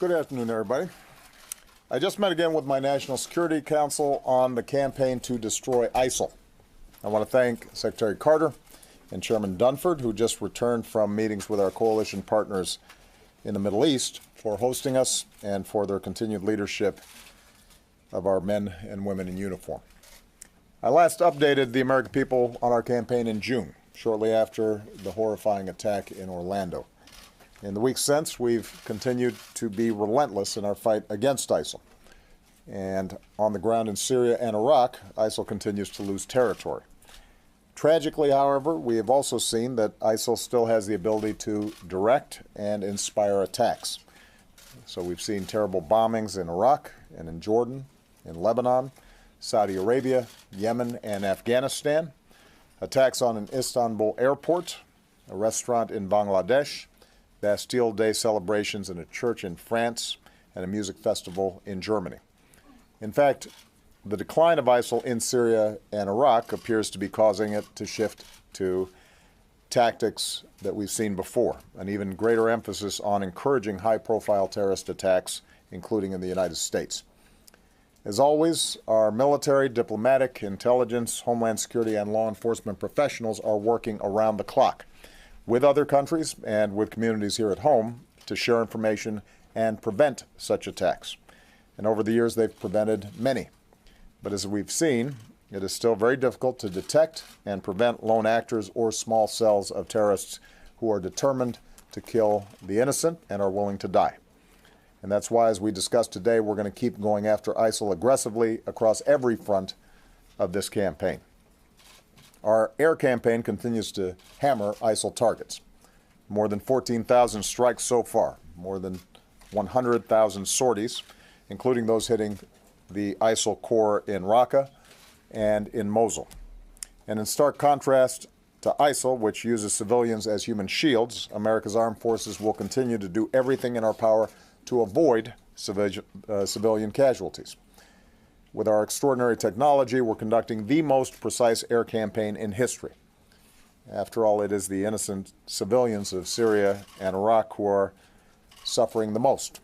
Good afternoon, everybody. I just met again with my National Security Council on the campaign to destroy ISIL. I want to thank Secretary Carter and Chairman Dunford, who just returned from meetings with our coalition partners in the Middle East, for hosting us and for their continued leadership of our men and women in uniform. I last updated the American people on our campaign in June, shortly after the horrifying attack in Orlando. In the weeks since, we've continued to be relentless in our fight against ISIL. And on the ground in Syria and Iraq, ISIL continues to lose territory. Tragically, however, we have also seen that ISIL still has the ability to direct and inspire attacks. So we've seen terrible bombings in Iraq and in Jordan, in Lebanon, Saudi Arabia, Yemen, and Afghanistan, attacks on an Istanbul airport, a restaurant in Bangladesh, Bastille Day celebrations in a church in France, and a music festival in Germany. In fact, the decline of ISIL in Syria and Iraq appears to be causing it to shift to tactics that we've seen before, an even greater emphasis on encouraging high-profile terrorist attacks, including in the United States. As always, our military, diplomatic, intelligence, homeland security, and law enforcement professionals are working around the clock with other countries and with communities here at home to share information and prevent such attacks. And over the years, they've prevented many. But as we've seen, it is still very difficult to detect and prevent lone actors or small cells of terrorists who are determined to kill the innocent and are willing to die. And that's why, as we discussed today, we're going to keep going after ISIL aggressively across every front of this campaign. Our air campaign continues to hammer ISIL targets. More than 14,000 strikes so far, more than 100,000 sorties, including those hitting the ISIL core in Raqqa and in Mosul. And in stark contrast to ISIL, which uses civilians as human shields, America's armed forces will continue to do everything in our power to avoid civilian casualties. With our extraordinary technology, we're conducting the most precise air campaign in history. After all, it is the innocent civilians of Syria and Iraq who are suffering the most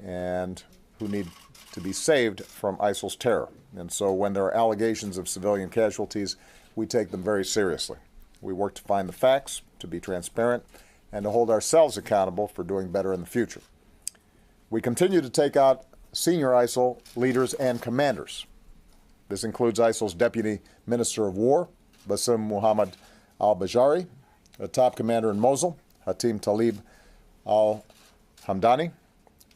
and who need to be saved from ISIL's terror. And so when there are allegations of civilian casualties, we take them very seriously. We work to find the facts, to be transparent, and to hold ourselves accountable for doing better in the future. We continue to take out senior ISIL leaders and commanders. This includes ISIL's Deputy Minister of War, Bassem Muhammad al-Bajari, a top commander in Mosul, Hatim Talib al-Hamdani,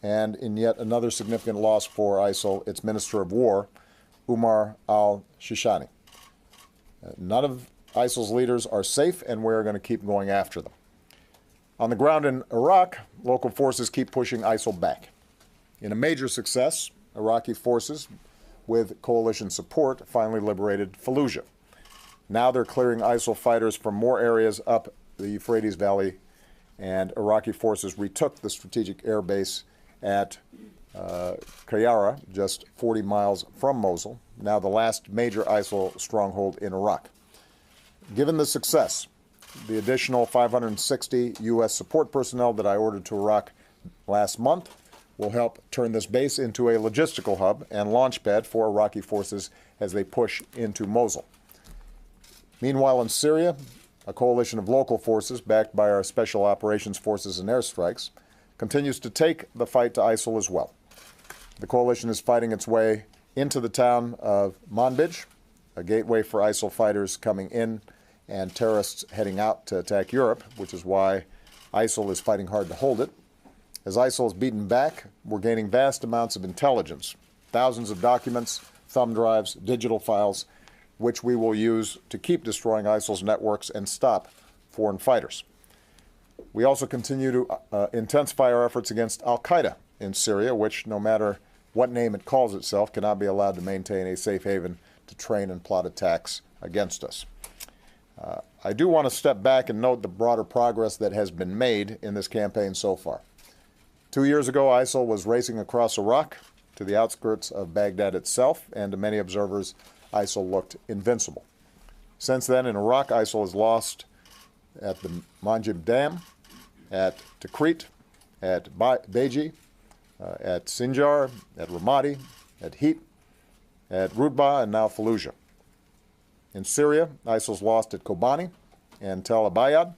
and in yet another significant loss for ISIL, its Minister of War, Umar al-Shishani. None of ISIL's leaders are safe, and we're going to keep going after them. On the ground in Iraq, local forces keep pushing ISIL back. In a major success, Iraqi forces, with coalition support, finally liberated Fallujah. Now they're clearing ISIL fighters from more areas up the Euphrates Valley, and Iraqi forces retook the strategic air base at Qayyara, just 40 miles from Mosul, now the last major ISIL stronghold in Iraq. Given the success, the additional 560 U.S. support personnel that I ordered to Iraq last month will help turn this base into a logistical hub and launchpad for Iraqi forces as they push into Mosul. Meanwhile, in Syria, a coalition of local forces backed by our special operations forces and airstrikes continues to take the fight to ISIL as well. The coalition is fighting its way into the town of Manbij, a gateway for ISIL fighters coming in and terrorists heading out to attack Europe, which is why ISIL is fighting hard to hold it. As ISIL is beaten back, we're gaining vast amounts of intelligence, thousands of documents, thumb drives, digital files, which we will use to keep destroying ISIL's networks and stop foreign fighters. We also continue to intensify our efforts against al-Qaeda in Syria, which, no matter what name it calls itself, cannot be allowed to maintain a safe haven to train and plot attacks against us. I do want to step back and note the broader progress that has been made in this campaign so far. 2 years ago, ISIL was racing across Iraq to the outskirts of Baghdad itself, and to many observers, ISIL looked invincible. Since then, in Iraq, ISIL has lost at the Manbij Dam, at Tikrit, at Beji, at Sinjar, at Ramadi, at Hit, at Rutbah, and now Fallujah. In Syria, ISIL's lost at Kobani and Tel Abyad,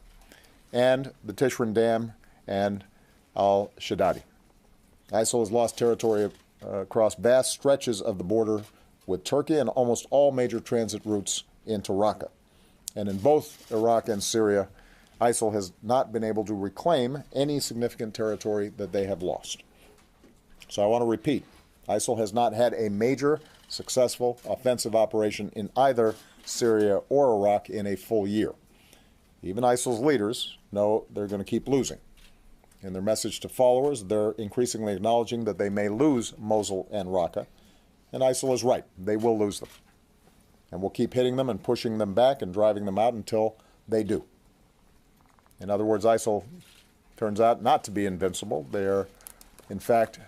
and the Tishrin Dam and al-Shaddadi. ISIL has lost territory across vast stretches of the border with Turkey and almost all major transit routes into Raqqa. And in both Iraq and Syria, ISIL has not been able to reclaim any significant territory that they have lost. So I want to repeat, ISIL has not had a major successful offensive operation in either Syria or Iraq in a full year. Even ISIL's leaders know they're going to keep losing. In their message to followers, they're increasingly acknowledging that they may lose Mosul and Raqqa, and ISIL is right. They will lose them. And we'll keep hitting them and pushing them back and driving them out until they do. In other words, ISIL turns out not to be invincible. They are, in fact,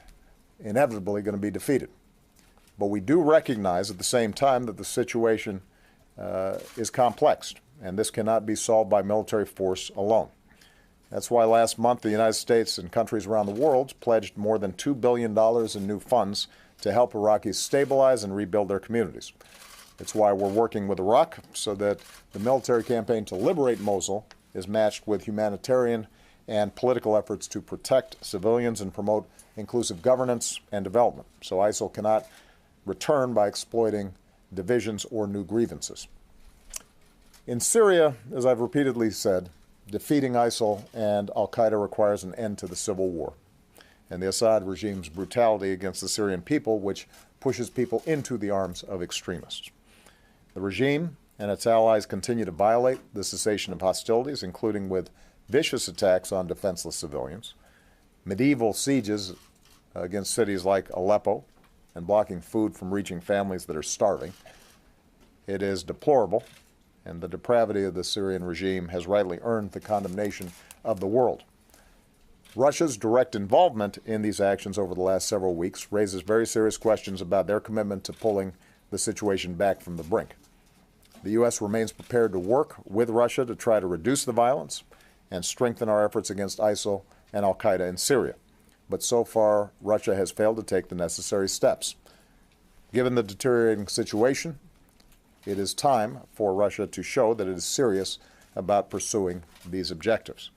inevitably going to be defeated. But we do recognize at the same time that the situation is complex, and this cannot be solved by military force alone. That's why last month the United States and countries around the world pledged more than $2 billion in new funds to help Iraqis stabilize and rebuild their communities. It's why we're working with Iraq so that the military campaign to liberate Mosul is matched with humanitarian and political efforts to protect civilians and promote inclusive governance and development. So ISIL cannot return by exploiting divisions or new grievances. In Syria, as I've repeatedly said, defeating ISIL and al-Qaeda requires an end to the civil war and the Assad regime's brutality against the Syrian people, which pushes people into the arms of extremists. The regime and its allies continue to violate the cessation of hostilities, including with vicious attacks on defenseless civilians, medieval sieges against cities like Aleppo, and blocking food from reaching families that are starving. It is deplorable, and the depravity of the Syrian regime has rightly earned the condemnation of the world. Russia's direct involvement in these actions over the last several weeks raises very serious questions about their commitment to pulling the situation back from the brink. The U.S. remains prepared to work with Russia to try to reduce the violence and strengthen our efforts against ISIL and al-Qaeda in Syria. But so far, Russia has failed to take the necessary steps. Given the deteriorating situation, it is time for Russia to show that it is serious about pursuing these objectives.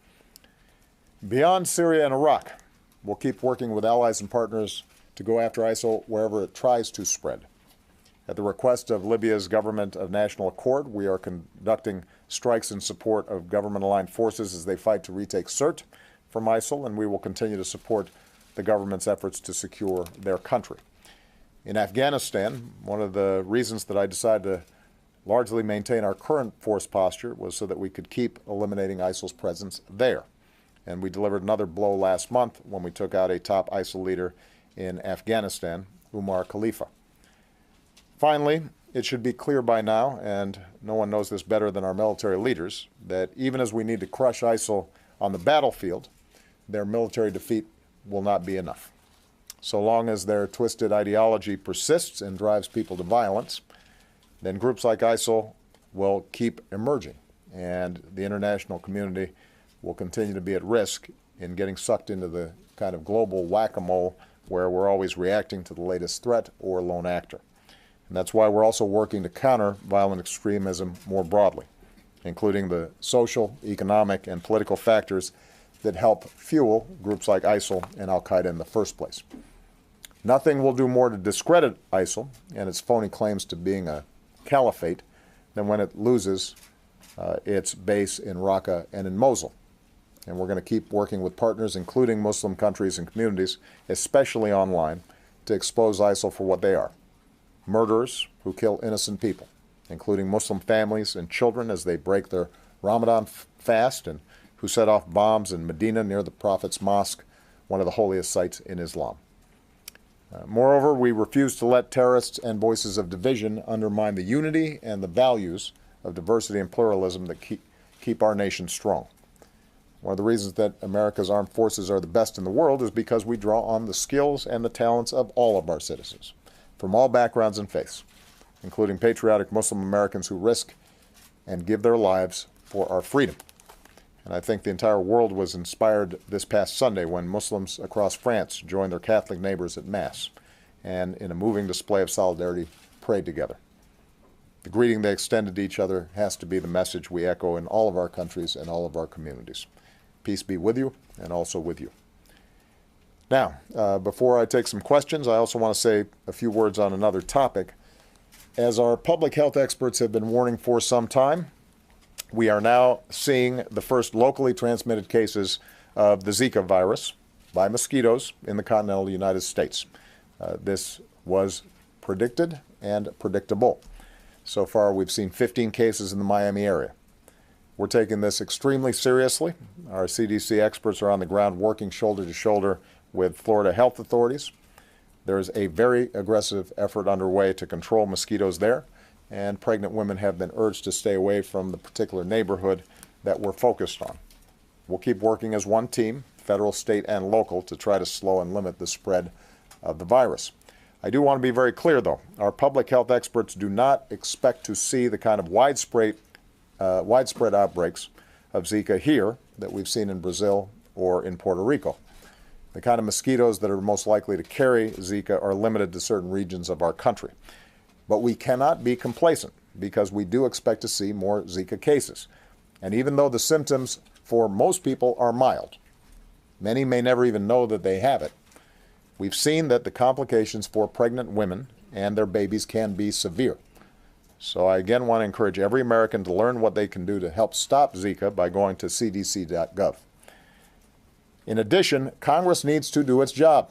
Beyond Syria and Iraq, we'll keep working with allies and partners to go after ISIL wherever it tries to spread. At the request of Libya's Government of National Accord, we are conducting strikes in support of government-aligned forces as they fight to retake Sirte from ISIL, and we will continue to support the government's efforts to secure their country. In Afghanistan, one of the reasons that I decided to largely maintain our current force posture was so that we could keep eliminating ISIL's presence there. And we delivered another blow last month when we took out a top ISIL leader in Afghanistan, Umar Khalifa. Finally, it should be clear by now, and no one knows this better than our military leaders, that even as we need to crush ISIL on the battlefield, their military defeat will not be enough. So long as their twisted ideology persists and drives people to violence, then groups like ISIL will keep emerging, and the international community will continue to be at risk in getting sucked into the kind of global whack-a-mole where we're always reacting to the latest threat or lone actor. And that's why we're also working to counter violent extremism more broadly, including the social, economic, and political factors that help fuel groups like ISIL and al-Qaeda in the first place. Nothing will do more to discredit ISIL and its phony claims to being a caliphate than when it loses its base in Raqqa and in Mosul. And we're going to keep working with partners, including Muslim countries and communities, especially online, to expose ISIL for what they are: murderers who kill innocent people, including Muslim families and children as they break their Ramadan fast, and who set off bombs in Medina near the Prophet's Mosque, one of the holiest sites in Islam. Moreover, we refuse to let terrorists and voices of division undermine the unity and the values of diversity and pluralism that keep our nation strong. One of the reasons that America's armed forces are the best in the world is because we draw on the skills and the talents of all of our citizens, from all backgrounds and faiths, including patriotic Muslim Americans who risk and give their lives for our freedom. And I think the entire world was inspired this past Sunday when Muslims across France joined their Catholic neighbors at Mass and, in a moving display of solidarity, prayed together. The greeting they extended to each other has to be the message we echo in all of our countries and all of our communities. Peace be with you and also with you. Now, before I take some questions, I also want to say a few words on another topic. As our public health experts have been warning for some time, we are now seeing the first locally transmitted cases of the Zika virus by mosquitoes in the continental United States. This was predicted and predictable. So far, we've seen 15 cases in the Miami area. We're taking this extremely seriously. Our CDC experts are on the ground working shoulder to shoulder with Florida health authorities. There is a very aggressive effort underway to control mosquitoes there, and pregnant women have been urged to stay away from the particular neighborhood that we're focused on. We'll keep working as one team, federal, state, and local, to try to slow and limit the spread of the virus. I do want to be very clear, though. Our public health experts do not expect to see the kind of widespread outbreaks of Zika here that we've seen in Brazil or in Puerto Rico. The kind of mosquitoes that are most likely to carry Zika are limited to certain regions of our country. But we cannot be complacent because we do expect to see more Zika cases. And even though the symptoms for most people are mild, many may never even know that they have it, we've seen that the complications for pregnant women and their babies can be severe. So I again want to encourage every American to learn what they can do to help stop Zika by going to cdc.gov. In addition, Congress needs to do its job.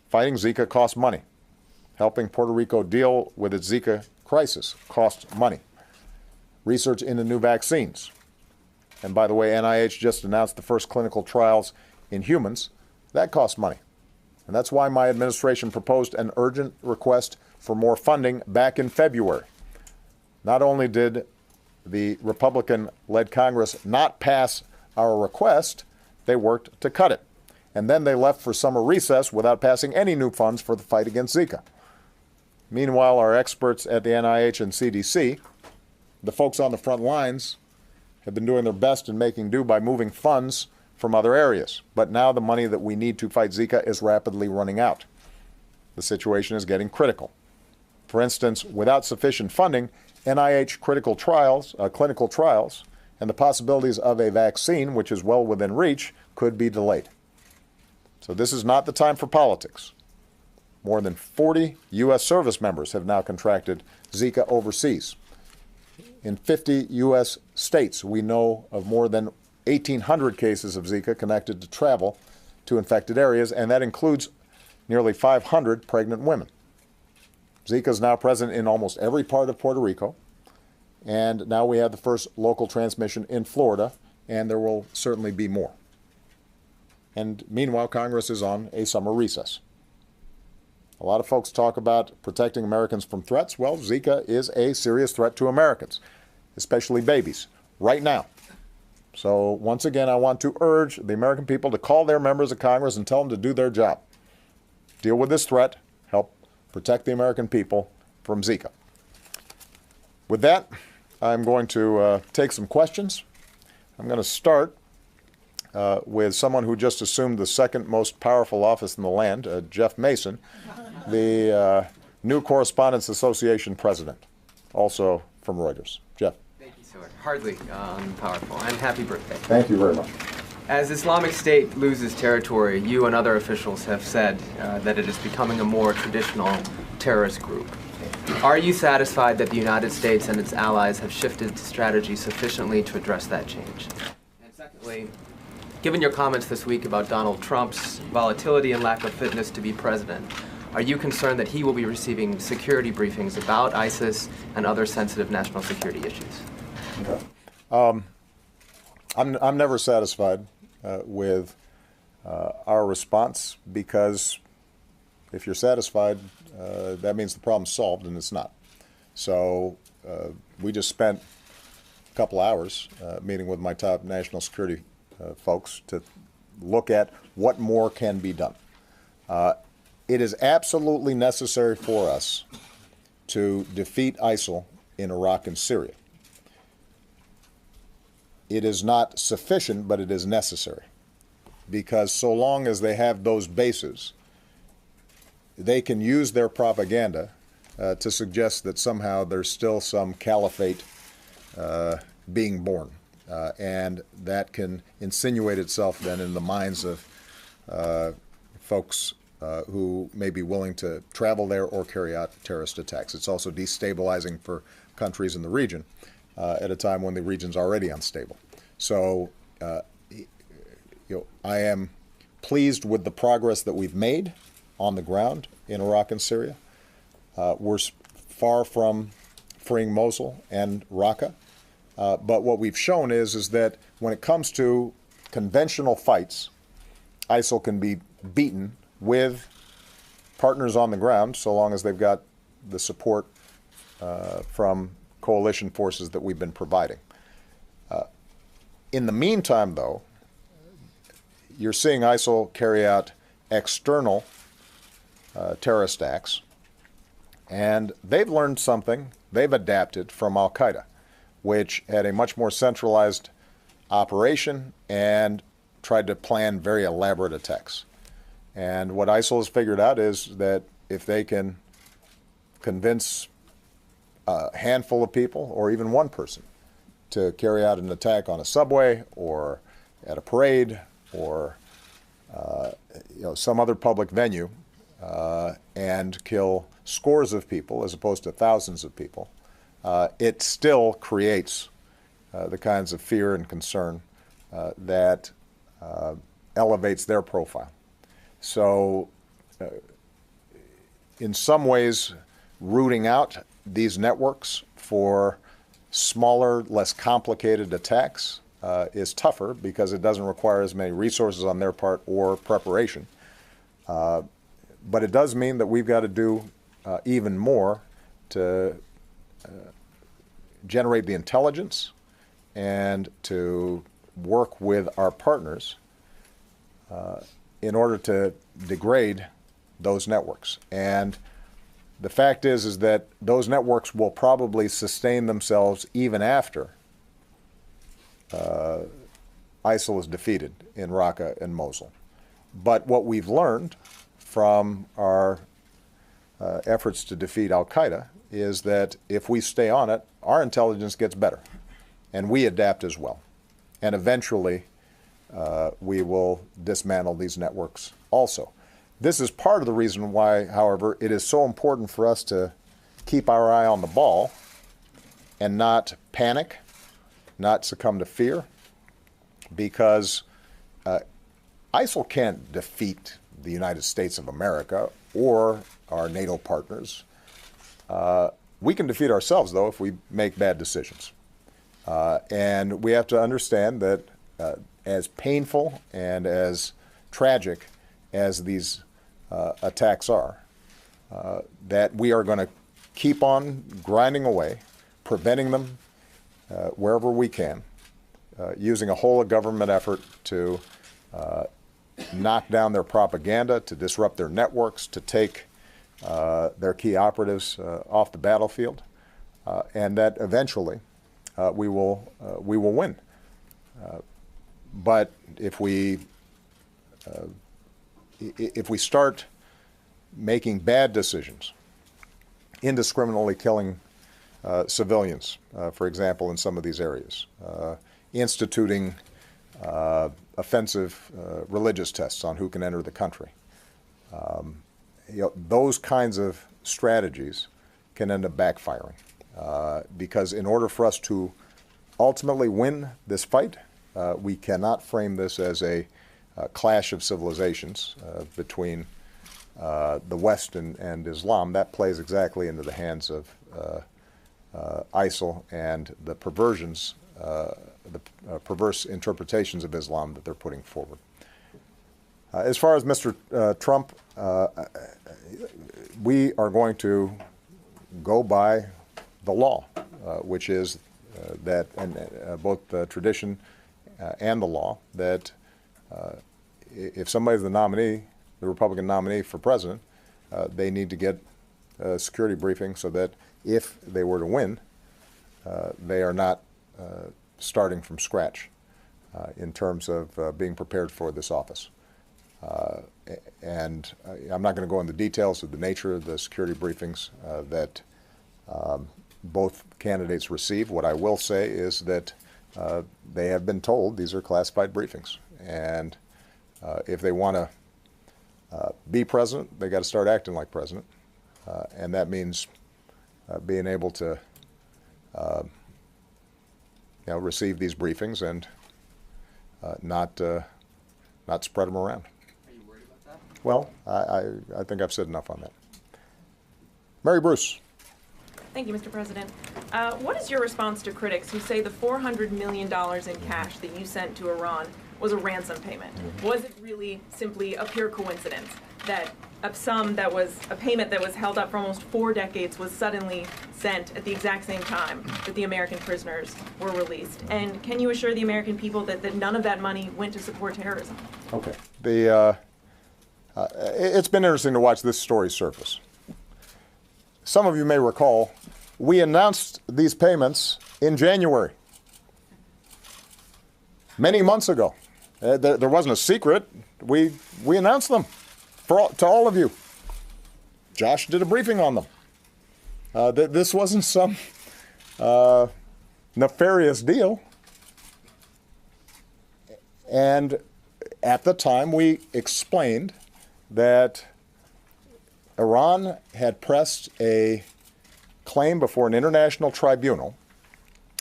Fighting Zika costs money. Helping Puerto Rico deal with its Zika crisis costs money. Research into new vaccines. And by the way, NIH just announced the first clinical trials in humans. That costs money. And that's why my administration proposed an urgent request for more funding back in February. Not only did the Republican-led Congress not pass our request, they worked to cut it. And then they left for summer recess without passing any new funds for the fight against Zika. Meanwhile, our experts at the NIH and CDC, the folks on the front lines, have been doing their best in making do by moving funds from other areas. But now the money that we need to fight Zika is rapidly running out. The situation is getting critical. For instance, without sufficient funding, NIH clinical trials, and the possibilities of a vaccine, which is well within reach, could be delayed. So this is not the time for politics. More than 40 U.S. service members have now contracted Zika overseas. In 50 U.S. states, we know of more than 1,800 cases of Zika connected to travel to infected areas, and that includes nearly 500 pregnant women. Zika is now present in almost every part of Puerto Rico, and now we have the first local transmission in Florida, and there will certainly be more. And meanwhile, Congress is on a summer recess. A lot of folks talk about protecting Americans from threats. Well, Zika is a serious threat to Americans, especially babies, right now. So once again, I want to urge the American people to call their members of Congress and tell them to do their job. Deal with this threat, help protect the American people from Zika. With that, I'm going to take some questions. I'm going to start with someone who just assumed the second most powerful office in the land, Jeff Mason, the New Correspondents Association president, also from Reuters. Jeff. Thank you, sir. Hardly powerful. And happy birthday. Thank you very much. As Islamic State loses territory, you and other officials have said that it is becoming a more traditional terrorist group. Are you satisfied that the United States and its allies have shifted strategy sufficiently to address that change? And secondly, given your comments this week about Donald Trump's volatility and lack of fitness to be president, are you concerned that he will be receiving security briefings about ISIS and other sensitive national security issues? Okay. I'm never satisfied with our response, because if you're satisfied, that means the problem's solved, and it's not. So we just spent a couple hours meeting with my top national security folks to look at what more can be done. It is absolutely necessary for us to defeat ISIL in Iraq and Syria. it is not sufficient, but it is necessary. Because so long as they have those bases, they can use their propaganda to suggest that somehow there's still some caliphate being born. And that can insinuate itself then in the minds of folks who may be willing to travel there or carry out terrorist attacks. It's also destabilizing for countries in the region at a time when the region's already unstable. So, I am pleased with the progress that we've made on the ground in Iraq and Syria. We're far from freeing Mosul and Raqqa. But what we've shown is that when it comes to conventional fights, ISIL can be beaten with partners on the ground, so long as they've got the support from coalition forces that we've been providing. In the meantime, though, you're seeing ISIL carry out external terrorist acts, and they've learned something. They've adapted from al-Qaeda, which had a much more centralized operation and tried to plan very elaborate attacks. And what ISIL has figured out is that if they can convince a handful of people or even one person to carry out an attack on a subway or at a parade or some other public venue and kill scores of people as opposed to thousands of people, it still creates the kinds of fear and concern that elevates their profile. So in some ways, rooting out these networks for smaller, less complicated attacks is tougher because it doesn't require as many resources on their part or preparation. But it does mean that we've got to do even more to generate the intelligence and to work with our partners in order to degrade those networks. And the fact is that those networks will probably sustain themselves even after ISIL is defeated in Raqqa and Mosul. But what we've learned from our efforts to defeat al-Qaeda is that if we stay on it, our intelligence gets better, and we adapt as well. And eventually, we will dismantle these networks also. This is part of the reason why, however, it is so important for us to keep our eye on the ball and not panic, not succumb to fear, because ISIL can't defeat the United States of America or our NATO partners. We can defeat ourselves, though, if we make bad decisions. And we have to understand that as painful and as tragic as these attacks are, that we are going to keep on grinding away, preventing them wherever we can, using a whole of government effort to knock down their propaganda, to disrupt their networks, to take their key operatives off the battlefield, and that eventually we will win. But if we start making bad decisions, indiscriminately killing civilians, for example, in some of these areas, instituting offensive religious tests on who can enter the country, those kinds of strategies can end up backfiring. Because in order for us to ultimately win this fight, we cannot frame this as a clash of civilizations between the West and Islam. That plays exactly into the hands of ISIL and the perversions, the perverse interpretations of Islam that they're putting forward. As far as Mr. Trump, we are going to go by the law, which is that, and both the tradition and the law, that if somebody's the nominee, the Republican nominee for president, they need to get a security briefing so that if they were to win, they are not starting from scratch in terms of being prepared for this office. And I'm not going to go into details of the nature of the security briefings that both candidates receive. What I will say is that they have been told these are classified briefings. And if they want to be president, they got to start acting like president. And that means being able to receive these briefings and not spread them around. Are you worried about that? Well, I think I've said enough on that. Mary Bruce. Thank you, Mr. President. What is your response to critics who say the $400 million in cash that you sent to Iran was a ransom payment? Was it really simply a pure coincidence that a sum that was a payment that was held up for almost 4 decades was suddenly sent at the exact same time that the American prisoners were released? And can you assure the American people that none of that money went to support terrorism? Okay. It's been interesting to watch this story surface. Some of you may recall, we announced these payments in January, many months ago. There wasn't a secret. We announced them to all of you. Josh did a briefing on them. This wasn't some nefarious deal. And at the time, we explained that Iran had pressed a claim before an international tribunal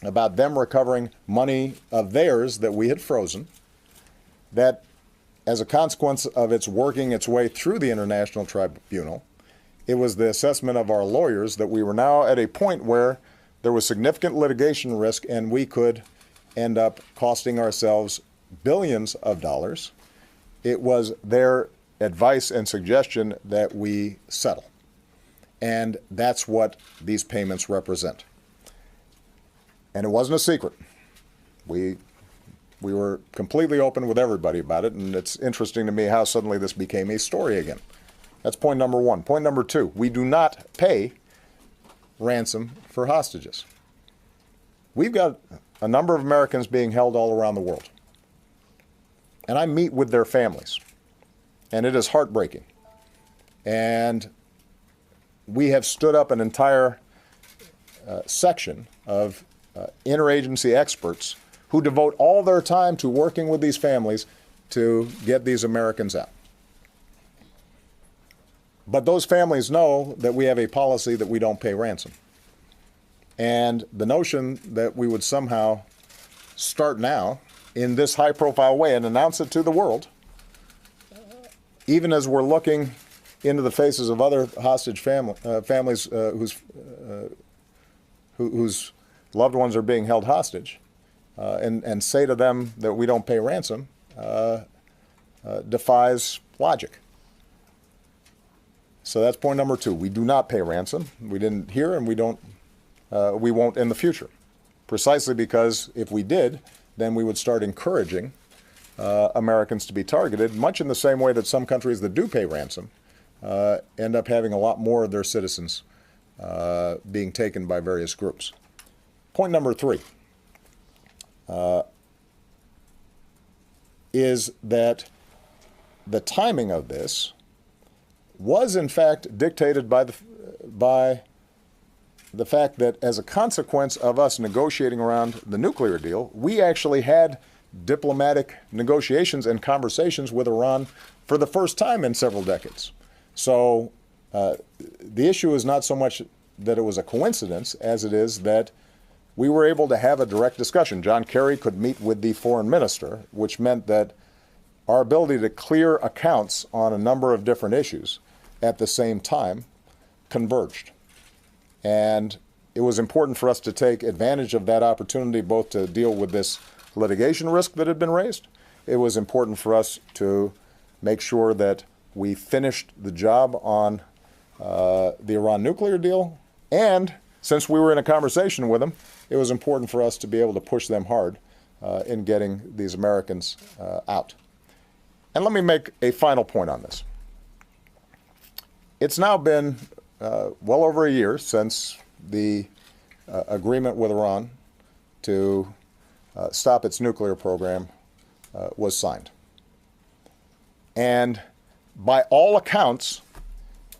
about them recovering money of theirs that we had frozen, that as a consequence of its working its way through the international tribunal, it was the assessment of our lawyers that we were now at a point where there was significant litigation risk and we could end up costing ourselves billions of dollars. It was their advice and suggestion that we settle. And that's what these payments represent. And it wasn't a secret. We were completely open with everybody about it, and it's interesting to me how suddenly this became a story again. That's point number one. Point number two, we do not pay ransom for hostages. We've got a number of Americans being held all around the world. And I meet with their families. And it is heartbreaking. And we have stood up an entire section of interagency experts who devote all their time to working with these families to get these Americans out. But those families know that we have a policy that we don't pay ransom. And the notion that we would somehow start now in this high-profile way and announce it to the world, even as we're looking into the faces of other hostage families whose loved ones are being held hostage, and say to them that we don't pay ransom, defies logic. So that's point number two. We do not pay ransom. We didn't here, and we won't in the future. Precisely because if we did, then we would start encouraging Americans to be targeted, much in the same way that some countries that do pay ransom end up having a lot more of their citizens being taken by various groups. Point number three is that the timing of this was in fact dictated by the fact that as a consequence of us negotiating around the nuclear deal, we actually had diplomatic negotiations and conversations with Iran for the first time in several decades. So the issue is not so much that it was a coincidence as it is that we were able to have a direct discussion. John Kerry could meet with the foreign minister, which meant that our ability to clear accounts on a number of different issues at the same time converged. And it was important for us to take advantage of that opportunity, both to deal with this litigation risk that had been raised. It was important for us to make sure that we finished the job on the Iran nuclear deal. And since we were in a conversation with them, it was important for us to be able to push them hard in getting these Americans out. And let me make a final point on this. It's now been well over a year since the agreement with Iran to stop its nuclear program was signed. And by all accounts,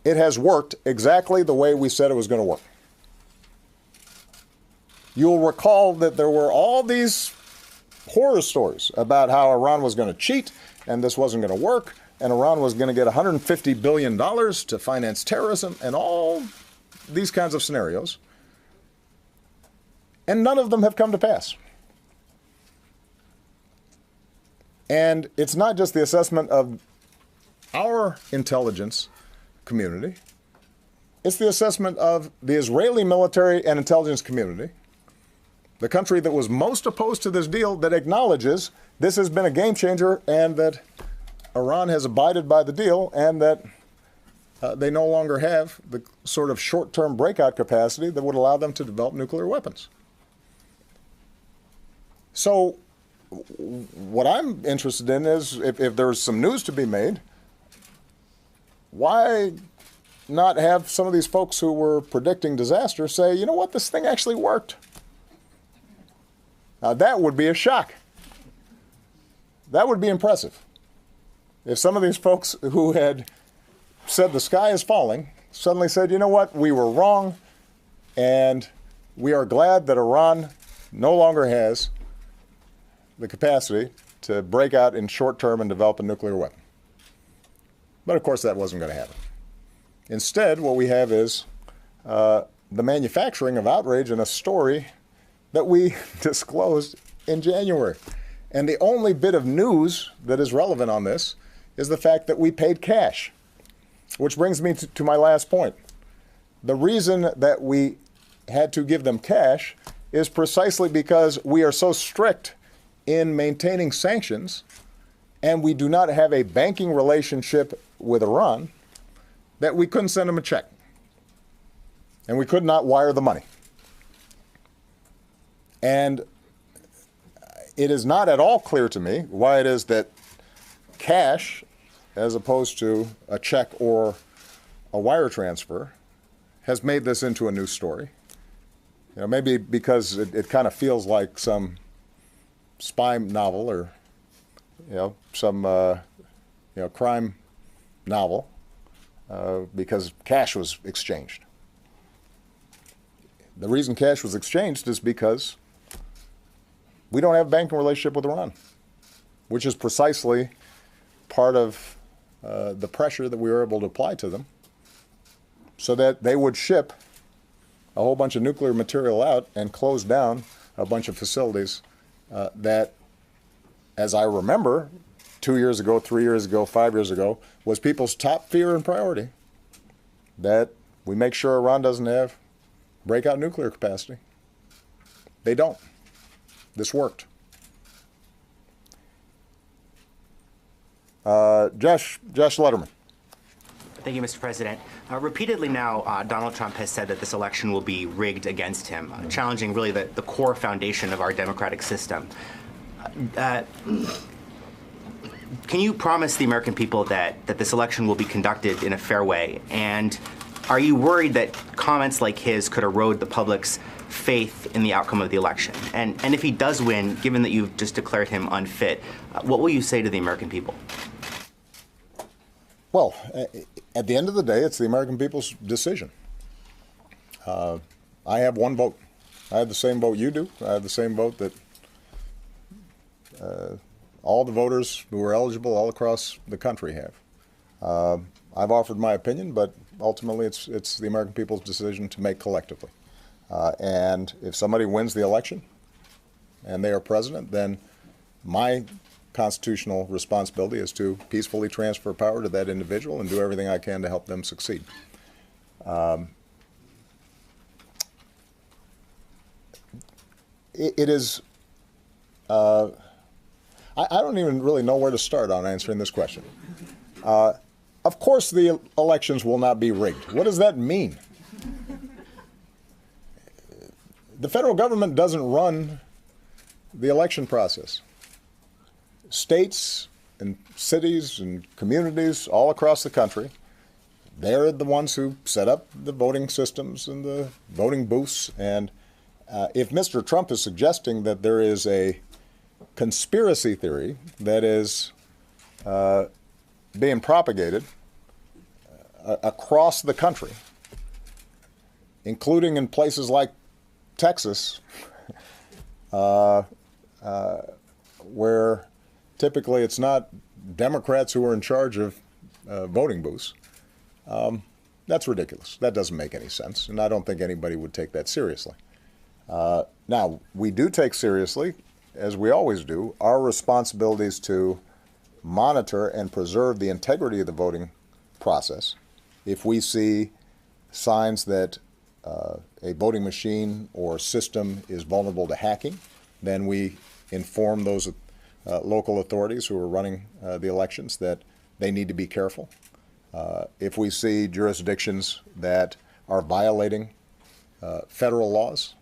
it has worked exactly the way we said it was going to work. You'll recall that there were all these horror stories about how Iran was going to cheat and this wasn't going to work, and Iran was going to get $150 billion to finance terrorism and all these kinds of scenarios. And none of them have come to pass. And it's not just the assessment of our intelligence community, it's the assessment of the Israeli military and intelligence community, the country that was most opposed to this deal, that acknowledges this has been a game changer and that Iran has abided by the deal and that they no longer have the sort of short-term breakout capacity that would allow them to develop nuclear weapons. So what I'm interested in is if there's some news to be made, why not have some of these folks who were predicting disaster say, you know what, this thing actually worked? Now, that would be a shock. That would be impressive. If some of these folks who had said the sky is falling suddenly said, you know what, we were wrong, and we are glad that Iran no longer has the capacity to break out in short term and develop a nuclear weapon. But of course, that wasn't going to happen. Instead, what we have is the manufacturing of outrage in a story that we disclosed in January. And the only bit of news that is relevant on this is the fact that we paid cash, which brings me to my last point. The reason that we had to give them cash is precisely because we are so strict in maintaining sanctions, and we do not have a banking relationship with Iran, that we couldn't send them a check. And we could not wire the money. And it is not at all clear to me why it is that cash, as opposed to a check or a wire transfer, has made this into a news story. You know, maybe because it kind of feels like some spy novel or, some, crime novel, because cash was exchanged. The reason cash was exchanged is because we don't have a banking relationship with Iran, which is precisely part of the pressure that we were able to apply to them so that they would ship a whole bunch of nuclear material out and close down a bunch of facilities that, as I remember, 2 years ago, 3 years ago, 5 years ago, was people's top fear and priority, that we make sure Iran doesn't have breakout nuclear capacity. They don't. This worked. Josh Letterman. Thank you, Mr. President. Repeatedly now, Donald Trump has said that this election will be rigged against him, challenging really the core foundation of our democratic system. Can you promise the American people that this election will be conducted in a fair way? And are you worried that comments like his could erode the public's faith in the outcome of the election? And if he does win, given that you've just declared him unfit, what will you say to the American people? Well, at the end of the day, it's the American people's decision. I have one vote. I have the same vote you do. I have the same vote that all the voters who are eligible all across the country have. I've offered my opinion, but ultimately it's the American people's decision to make collectively. And if somebody wins the election and they are president, then my constitutional responsibility is to peacefully transfer power to that individual and do everything I can to help them succeed. It is, I don't even really know where to start on answering this question. Of course the elections will not be rigged. What does that mean? The federal government doesn't run the election process. States and cities and communities all across the country, they're the ones who set up the voting systems and the voting booths. And if Mr. Trump is suggesting that there is a conspiracy theory that is being propagated across the country, including in places like Texas, where typically it's not Democrats who are in charge of voting booths. That's ridiculous. That doesn't make any sense, and I don't think anybody would take that seriously. Now, we do take seriously, as we always do, our responsibilities to monitor and preserve the integrity of the voting process. If we see signs that a voting machine or system is vulnerable to hacking, then we inform those local authorities who are running the elections that they need to be careful. If we see jurisdictions that are violating federal laws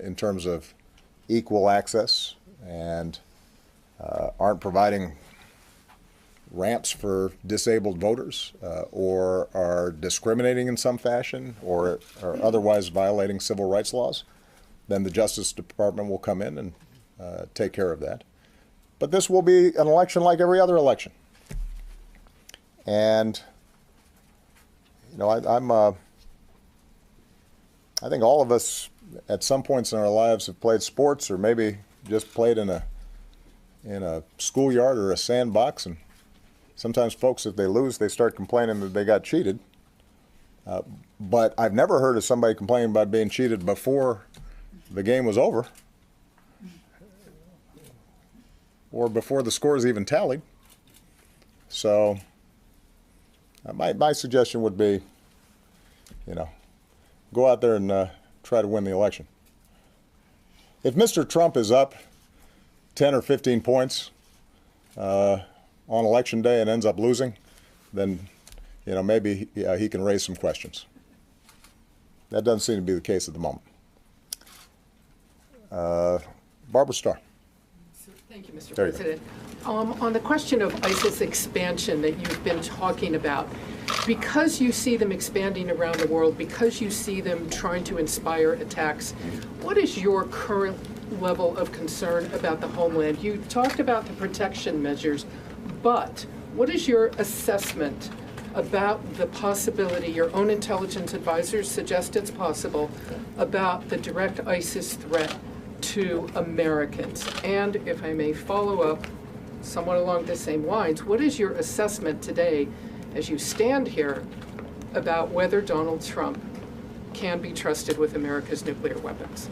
in terms of equal access and aren't providing ramps for disabled voters or are discriminating in some fashion or are otherwise violating civil rights laws, then the Justice Department will come in and take care of that. But this will be an election like every other election. And, you know, I think all of us at some points in our lives have played sports or maybe just played in a schoolyard or a sandbox, and sometimes folks, if they lose, they start complaining that they got cheated. But I've never heard of somebody complaining about being cheated before the game was over or before the scores even tallied. So my suggestion would be, you know, go out there and try to win the election. If Mr. Trump is up 10 or 15 points on election day and ends up losing, then, you know, maybe he can raise some questions. That doesn't seem to be the case at the moment. Barbara Starr. Thank you, Mr. President. On the question of ISIS expansion that you've been talking about, because you see them expanding around the world, because you see them trying to inspire attacks, what is your current level of concern about the homeland? You talked about the protection measures, but what is your assessment about the possibility, your own intelligence advisors suggest it's possible, about the direct ISIS threat to Americans? And if I may follow up somewhat along the same lines, what is your assessment today as you stand here about whether Donald Trump can be trusted with America's nuclear weapons?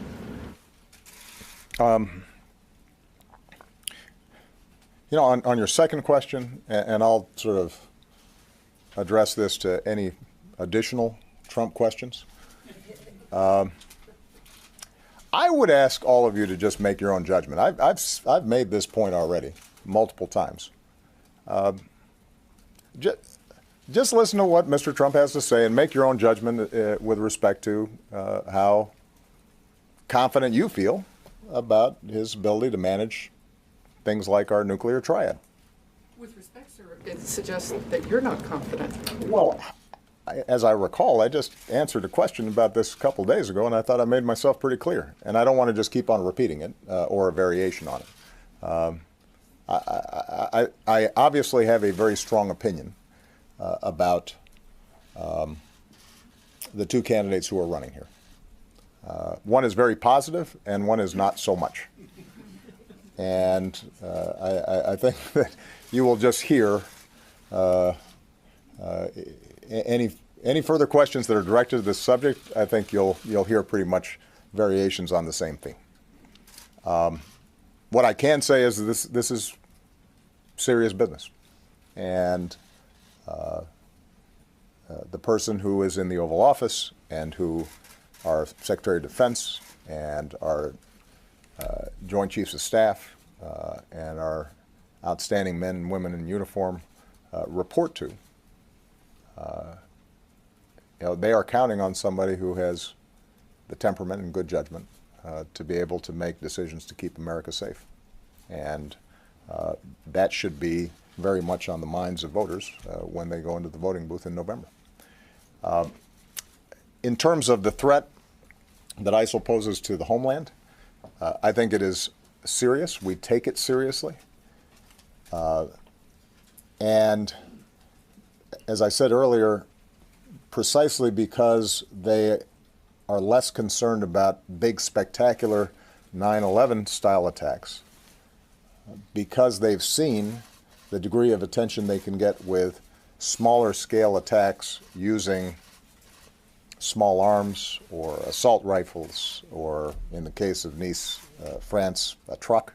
You know, on your second question, and I'll sort of address this to any additional Trump questions. I would ask all of you to just make your own judgment. I've made this point already multiple times. Just listen to what Mr. Trump has to say and make your own judgment with respect to how confident you feel about his ability to manage things like our nuclear triad. With respect, sir, it suggests that you're not confident. Well, as I recall, I just answered a question about this a couple days ago, and I thought I made myself pretty clear. And I don't want to just keep on repeating it or a variation on it. I obviously have a very strong opinion about the two candidates who are running here. One is very positive, and one is not so much. And I think that you will just hear any further questions that are directed to this subject. I think you'll hear pretty much variations on the same theme. What I can say is this is serious business, and the person who is in the Oval Office and who our Secretary of Defense and our Joint Chiefs of Staff and our outstanding men and women in uniform report to, you know, they are counting on somebody who has the temperament and good judgment to be able to make decisions to keep America safe. And that should be very much on the minds of voters when they go into the voting booth in November. In terms of the threat that ISIL poses to the homeland, I think it is serious. We take it seriously. And as I said earlier, precisely because they are less concerned about big, spectacular 9/11 style attacks, because they've seen the degree of attention they can get with smaller scale attacks using small arms or assault rifles, or in the case of Nice, France, a truck.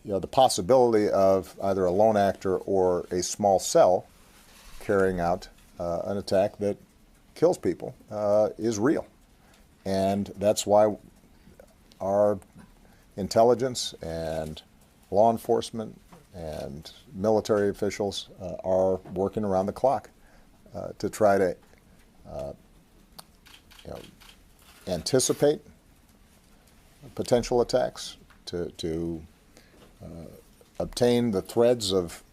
The possibility of either a lone actor or a small cell carrying out an attack that kills people is real. And that's why our intelligence and law enforcement and military officials are working around the clock to try to anticipate potential attacks, to obtain the threads of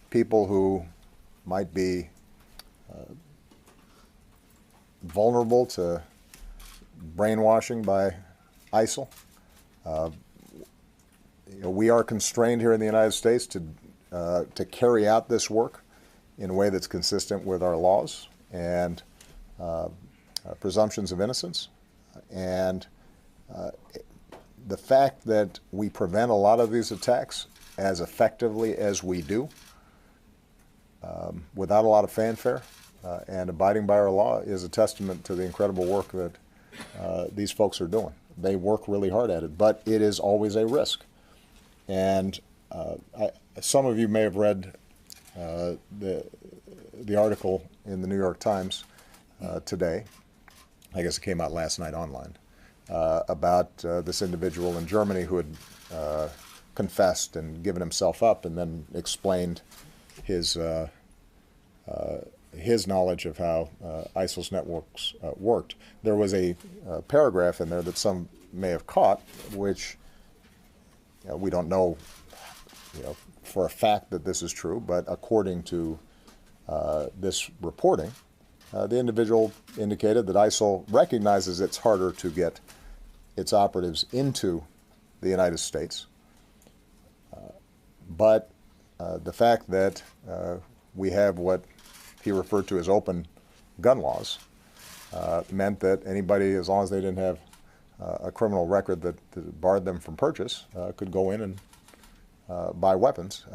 people who might be vulnerable to brainwashing by ISIL. We are constrained here in the United States to carry out this work in a way that's consistent with our laws and presumptions of innocence. And the fact that we prevent a lot of these attacks as effectively as we do, without a lot of fanfare and abiding by our law, is a testament to the incredible work that these folks are doing. They work really hard at it, but it is always a risk. And some of you may have read the article in the New York Times today. I guess it came out last night online, about this individual in Germany who had confessed and given himself up, and then explained his knowledge of how ISIL's networks worked. There was a paragraph in there that some may have caught, which we don't know, for a fact that this is true, but according to this reporting, the individual indicated that ISIL recognizes it's harder to get its operatives into the United States, but the fact that we have what he referred to as open gun laws meant that anybody, as long as they didn't have a criminal record that barred them from purchase, could go in and buy weapons.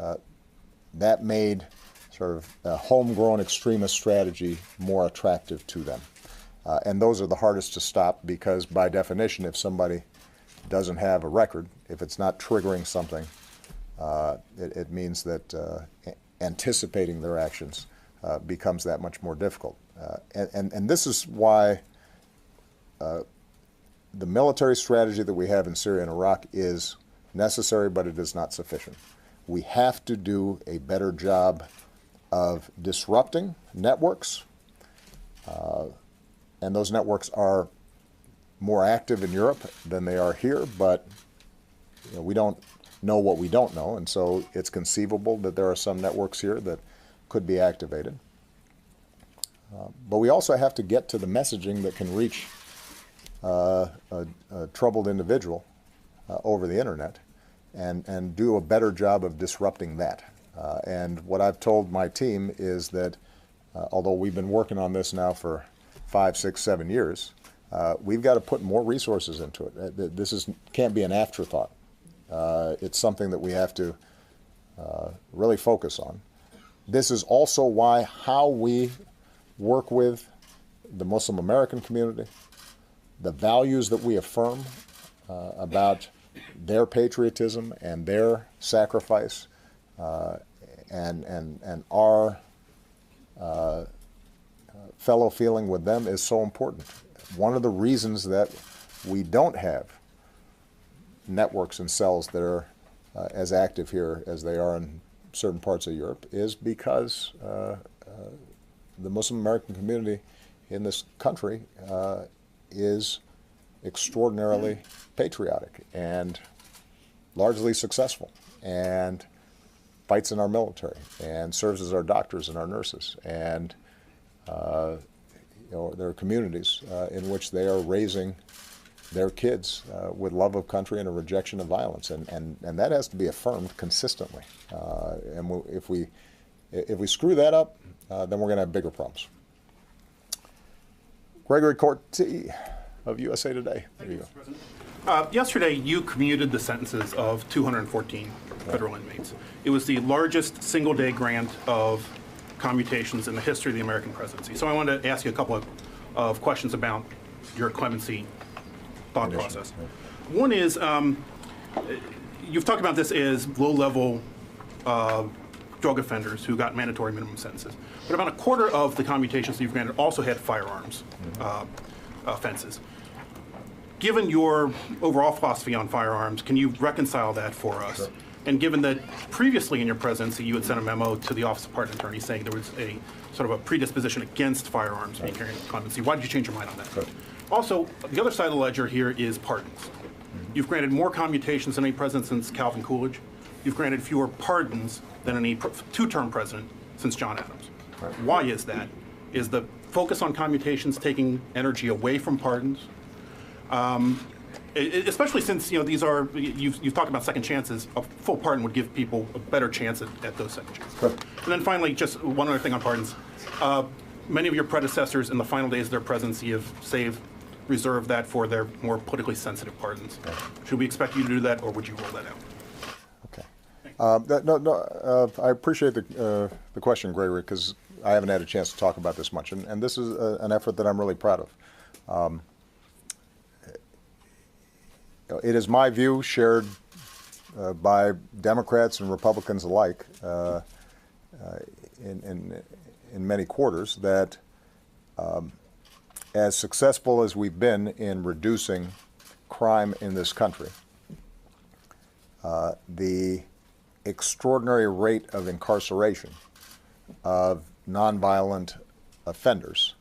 That made sort of a homegrown extremist strategy more attractive to them. And those are the hardest to stop, because by definition, if somebody doesn't have a record, if it's not triggering something, it means that anticipating their actions becomes that much more difficult. And this is why the military strategy that we have in Syria and Iraq is necessary, but it is not sufficient. We have to do a better job of disrupting networks, and those networks are more active in Europe than they are here, but we don't know what we don't know, and so it's conceivable that there are some networks here that could be activated. But we also have to get to the messaging that can reach a troubled individual over the internet, and do a better job of disrupting that. And what I've told my team is that although we've been working on this now for 5, 6, 7 years, we've got to put more resources into it. This can't be an afterthought. It's something that we have to really focus on. This is also why how we work with the Muslim American community, the values that we affirm about their patriotism and their sacrifice, and our fellow feeling with them is so important. One of the reasons that we don't have networks and cells that are as active here as they are in certain parts of Europe is because the Muslim American community in this country is extraordinarily patriotic and largely successful, and fights in our military and serves as our doctors and our nurses. And there are communities in which they are raising their kids with love of country and a rejection of violence, and that has to be affirmed consistently. If we screw that up, then we're going to have bigger problems. Gregory Corti of USA Today. There you go. Yesterday, you commuted the sentences of 214 federal inmates. It was the largest single-day grant of commutations in the history of the American presidency. So I wanted to ask you a couple of questions about your clemency thought process. One is, you've talked about this as low-level drug offenders who got mandatory minimum sentences. But about a quarter of the commutations you've granted also had firearms offenses. Given your overall philosophy on firearms, can you reconcile that for us? Sure. And given that previously in your presidency you had sent a memo to the Office of Pardon Attorney saying there was a sort of a predisposition against firearms being carried in clemency, why did you change your mind on that? Sure. Also, the other side of the ledger here is pardons. You've granted more commutations than any president since Calvin Coolidge. You've granted fewer pardons than any two-term president since John Adams. Right. Why is that? Is the focus on commutations taking energy away from pardons? Especially since these are, you've talked about second chances. A full pardon would give people a better chance at those second chances. Sure. And then finally, just one other thing on pardons. Many of your predecessors in the final days of their presidency have reserved that for their more politically sensitive pardons. Okay. Should we expect you to do that, or would you roll that out? Okay. I appreciate the question, Gregory, because I haven't had a chance to talk about this much, and this is an effort that I'm really proud of. It is my view, shared by Democrats and Republicans alike in many quarters, that as successful as we've been in reducing crime in this country, the extraordinary rate of incarceration of nonviolent offenders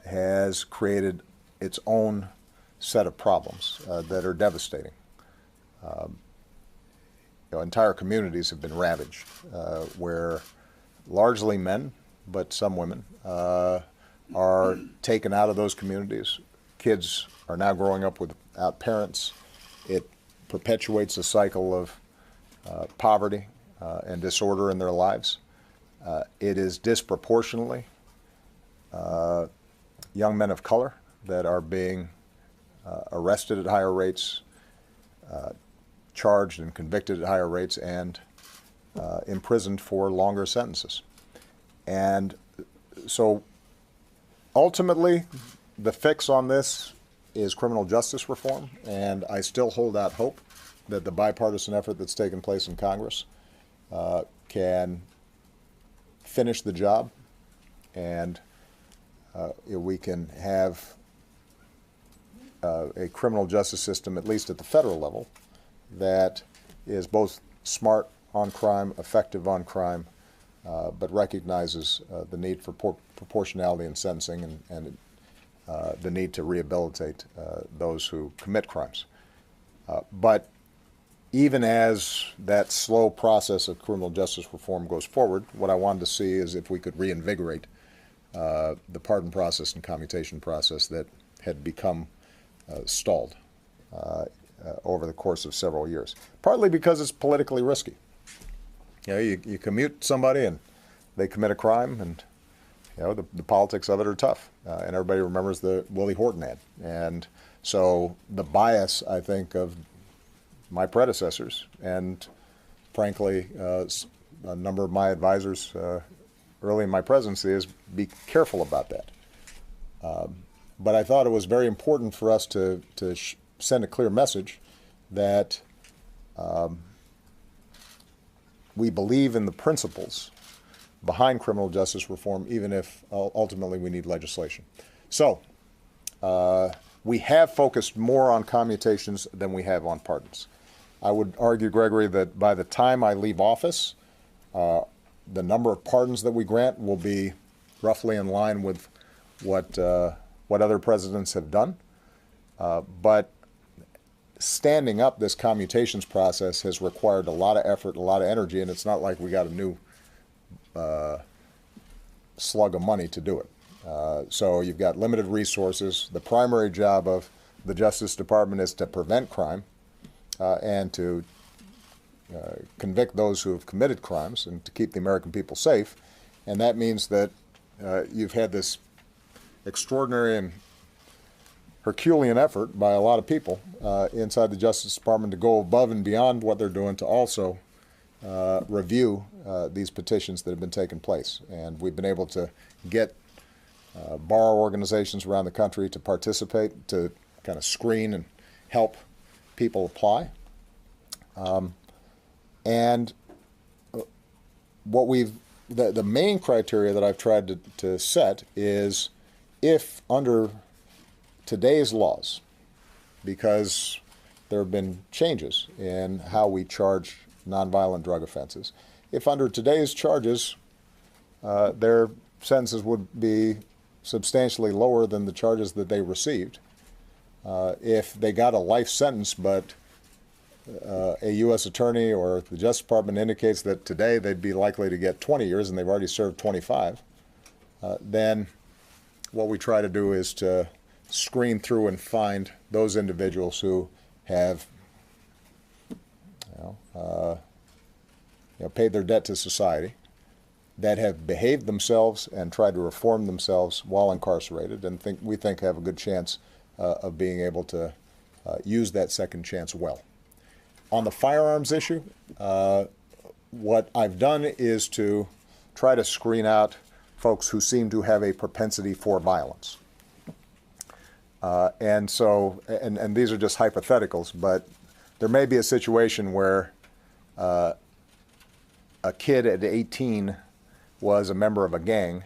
has created its own set of problems that are devastating. Entire communities have been ravaged, where largely men, but some women, are taken out of those communities. Kids are now growing up without parents. It perpetuates a cycle of poverty and disorder in their lives. It is disproportionately young men of color that are being arrested at higher rates, charged and convicted at higher rates, and imprisoned for longer sentences. And so ultimately, the fix on this is criminal justice reform, and I still hold out hope that the bipartisan effort that's taken place in Congress can finish the job, and we can have a criminal justice system, at least at the federal level, that is both smart on crime, effective on crime, but recognizes the need for proportionality in sentencing and the need to rehabilitate those who commit crimes. But even as that slow process of criminal justice reform goes forward, what I wanted to see is if we could reinvigorate the pardon process and commutation process that had become stalled over the course of several years, partly because it's politically risky. You commute somebody and they commit a crime, and the politics of it are tough, and everybody remembers the Willie Horton ad. And so the bias, I think, of my predecessors and, frankly, a number of my advisors early in my presidency is be careful about that. But I thought it was very important for us to send a clear message that we believe in the principles behind criminal justice reform, even if ultimately we need legislation. So we have focused more on commutations than we have on pardons. I would argue, Gregory, that by the time I leave office, the number of pardons that we grant will be roughly in line with what other presidents have done. But standing up this commutations process has required a lot of effort, a lot of energy, and it's not like we got a new slug of money to do it. So you've got limited resources. The primary job of the Justice Department is to prevent crime and to convict those who have committed crimes and to keep the American people safe. And that means that you've had this extraordinary and Herculean effort by a lot of people inside the Justice Department to go above and beyond what they're doing to also review these petitions that have been taking place. And we've been able to get bar organizations around the country to participate, to kind of screen and help people apply. And what the main criteria that I've tried to set is if under today's laws, because there have been changes in how we charge nonviolent drug offenses, if under today's charges their sentences would be substantially lower than the charges that they received, if they got a life sentence but a U.S. attorney or the Justice Department indicates that today they'd be likely to get 20 years and they've already served 25, then what we try to do is to screen through and find those individuals who have paid their debt to society, that have behaved themselves and tried to reform themselves while incarcerated, and we think have a good chance of being able to use that second chance well. On the firearms issue, what I've done is to try to screen out folks who seem to have a propensity for violence. And these are just hypotheticals, but there may be a situation where a kid at 18 was a member of a gang,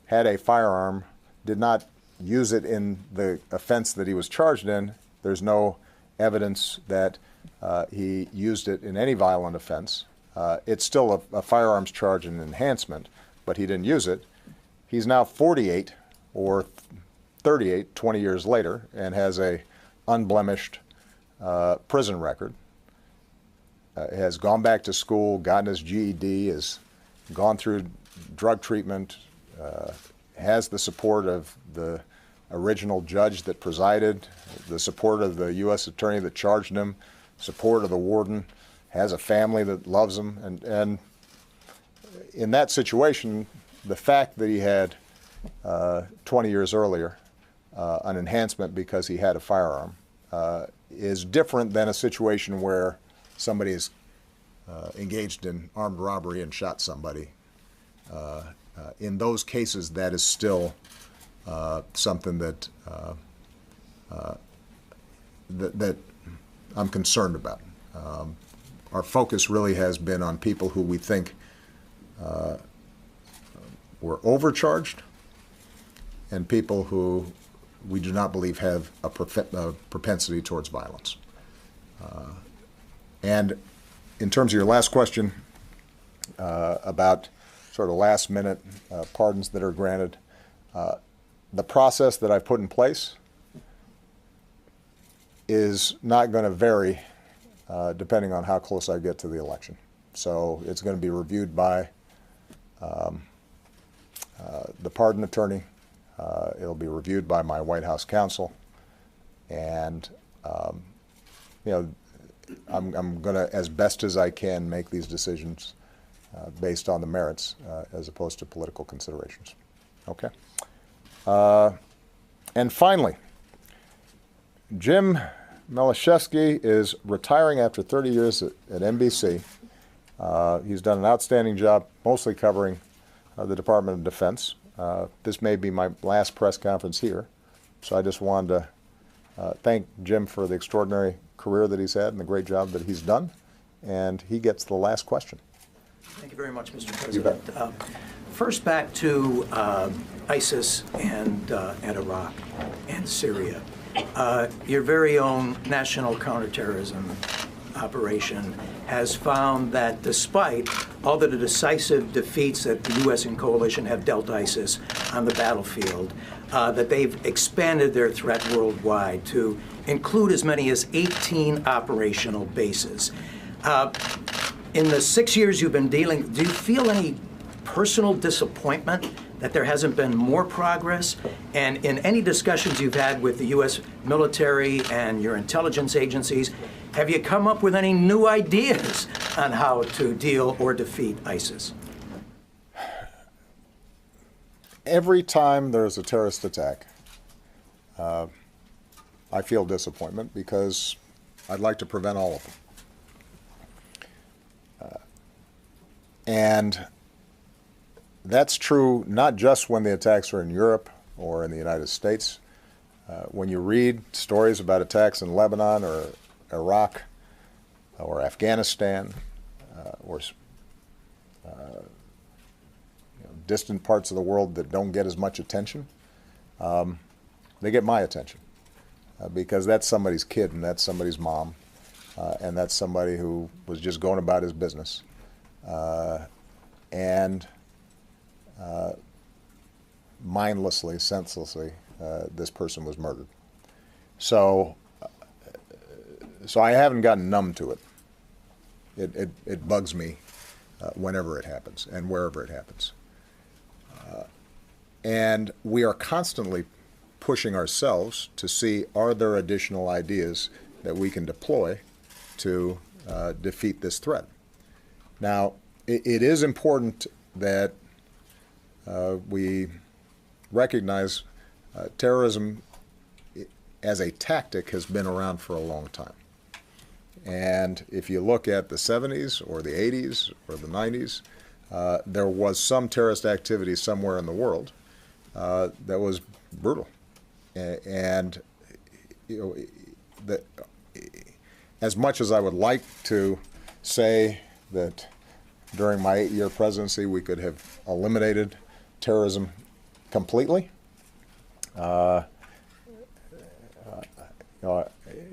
had a firearm, did not use it in the offense that he was charged in. There's no evidence that he used it in any violent offense. It's still a firearms charge and enhancement, but he didn't use it. He's now 48 or 38, 20 years later, and has a unblemished prison record. Has gone back to school, gotten his GED, has gone through drug treatment, has the support of the original judge that presided, the support of the U.S. attorney that charged him, support of the warden, has a family that loves him. And in that situation, the fact that he had 20 years earlier an enhancement because he had a firearm is different than a situation where somebody is engaged in armed robbery and shot somebody. In those cases, that is still something that that I'm concerned about. Our focus really has been on people who we think were overcharged and people who we do not believe have a propensity towards violence. And in terms of your last question about sort of last-minute pardons that are granted, the process that I've put in place is not going to vary depending on how close I get to the election. So it's going to be reviewed by the pardon attorney. It'll be reviewed by my White House counsel, and I'm going to, as best as I can, make these decisions based on the merits as opposed to political considerations. Okay. And finally, Jim Malashevsky is retiring after 30 years at NBC. He's done an outstanding job, mostly covering the Department of Defense. This may be my last press conference here, so I just wanted to thank Jim for the extraordinary career that he's had and the great job that he's done. And he gets the last question. Thank you very much, Mr. President. First, back to ISIS and Iraq and Syria. Your very own National Counterterrorism Operation has found that despite all the decisive defeats that the U.S. and coalition have dealt ISIS on the battlefield, that they've expanded their threat worldwide to include as many as 18 operational bases. In the 6 years you've been dealing, do you feel any personal disappointment that there hasn't been more progress? And in any discussions you've had with the U.S. military and your intelligence agencies, have you come up with any new ideas on how to deal or defeat ISIS? Every time there's a terrorist attack, I feel disappointment because I'd like to prevent all of them. And that's true not just when the attacks are in Europe or in the United States. When you read stories about attacks in Lebanon or Iraq or Afghanistan or distant parts of the world that don't get as much attention, they get my attention because that's somebody's kid and that's somebody's mom and that's somebody who was just going about his business. And mindlessly, senselessly, this person was murdered. So I haven't gotten numb to it. It bugs me whenever it happens and wherever it happens. And we are constantly pushing ourselves to see, are there additional ideas that we can deploy to defeat this threat? Now, it is important that we recognize terrorism as a tactic has been around for a long time. And if you look at the 70s or the 80s or the 90s, there was some terrorist activity somewhere in the world that was brutal. And as much as I would like to say that during my 8-year presidency we could have eliminated terrorism completely,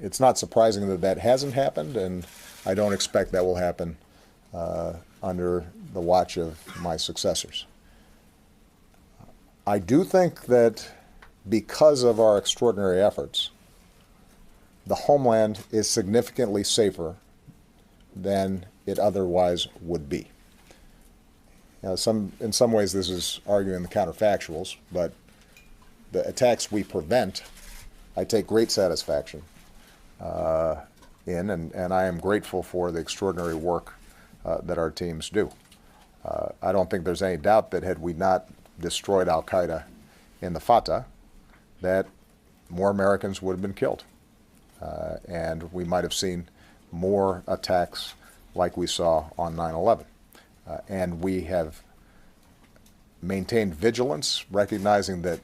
it's not surprising that that hasn't happened, and I don't expect that will happen under the watch of my successors. I do think that because of our extraordinary efforts, the homeland is significantly safer than it otherwise would be. Now, in some ways this is arguing the counterfactuals, but the attacks we prevent, I take great satisfaction in, and I am grateful for the extraordinary work that our teams do. I don't think there's any doubt that had we not destroyed al-Qaeda in the Fatah, that more Americans would have been killed. And we might have seen more attacks like we saw on 9/11. And we have maintained vigilance, recognizing that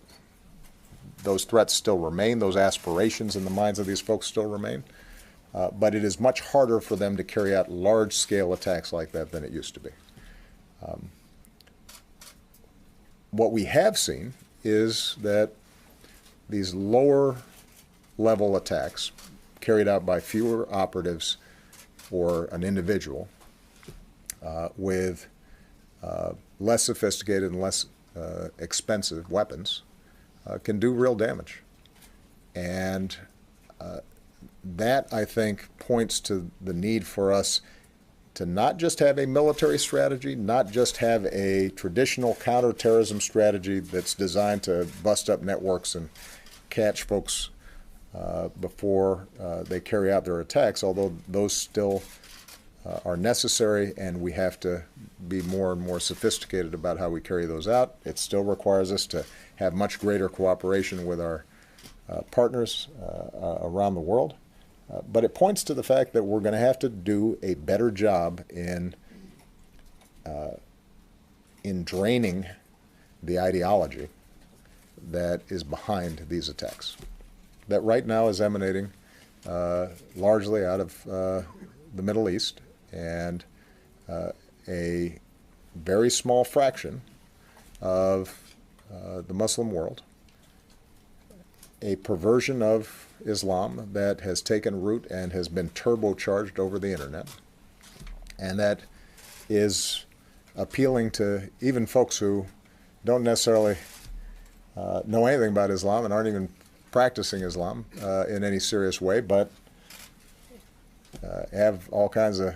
those threats still remain, those aspirations in the minds of these folks still remain. But it is much harder for them to carry out large-scale attacks like that than it used to be. What we have seen is that these lower-level attacks carried out by fewer operatives or an individual with less sophisticated and less expensive weapons can do real damage. And that, I think, points to the need for us to not just have a military strategy, not just have a traditional counterterrorism strategy that's designed to bust up networks and catch folks before they carry out their attacks, although those still are necessary, and we have to be more and more sophisticated about how we carry those out. It still requires us to have much greater cooperation with our partners around the world. But it points to the fact that we're going to have to do a better job in draining the ideology that is behind these attacks, that right now is emanating largely out of the Middle East, and a very small fraction of the Muslim world, a perversion of Islam that has taken root and has been turbocharged over the internet, and that is appealing to even folks who don't necessarily know anything about Islam and aren't even practicing Islam in any serious way, but have all kinds of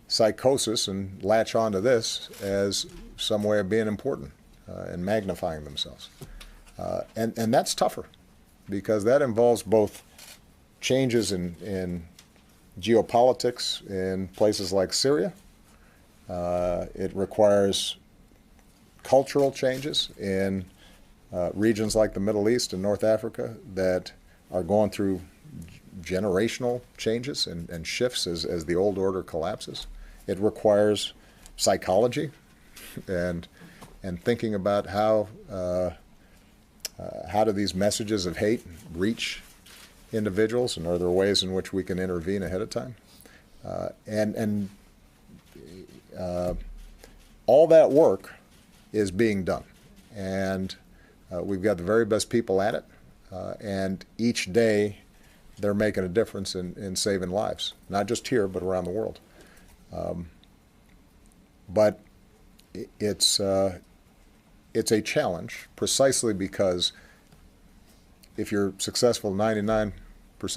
psychosis and latch onto this as some way of being important. and magnifying themselves. And that's tougher because that involves both changes in geopolitics in places like Syria. It requires cultural changes in regions like the Middle East and North Africa that are going through generational changes and shifts as the old order collapses. It requires psychology and thinking about how do these messages of hate reach individuals, and are there ways in which we can intervene ahead of time? All that work is being done, and we've got the very best people at it, and each day they're making a difference in saving lives, not just here, but around the world. But it's a challenge precisely because if you're successful 99%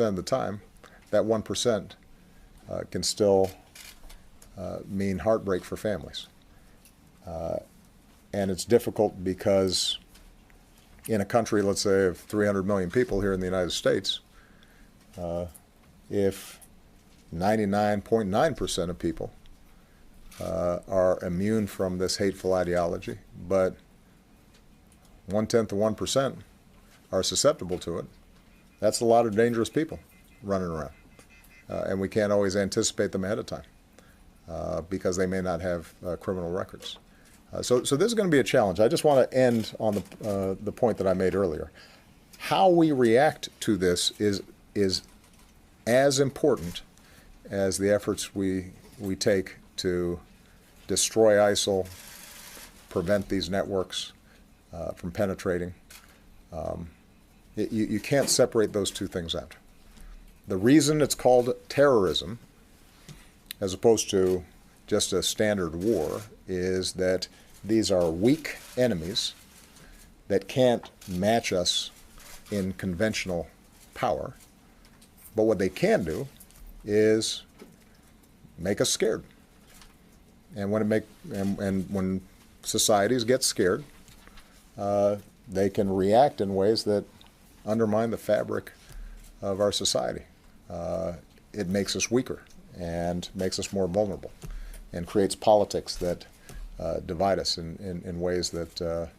of the time, that 1% can still mean heartbreak for families. And it's difficult because in a country, let's say, of 300 million people here in the United States, if 99.9% of people are immune from this hateful ideology, but 1/10 of 1% are susceptible to it, that's a lot of dangerous people running around. And we can't always anticipate them ahead of time because they may not have criminal records. So this is going to be a challenge. I just want to end on the point that I made earlier. How we react to this is as important as the efforts we take to destroy ISIL, prevent these networks from penetrating. You can't separate those two things out. The reason it's called terrorism, as opposed to just a standard war, is that these are weak enemies that can't match us in conventional power. But what they can do is make us scared. And when societies get scared, they can react in ways that undermine the fabric of our society. It makes us weaker and makes us more vulnerable, and creates politics that divide us in ways that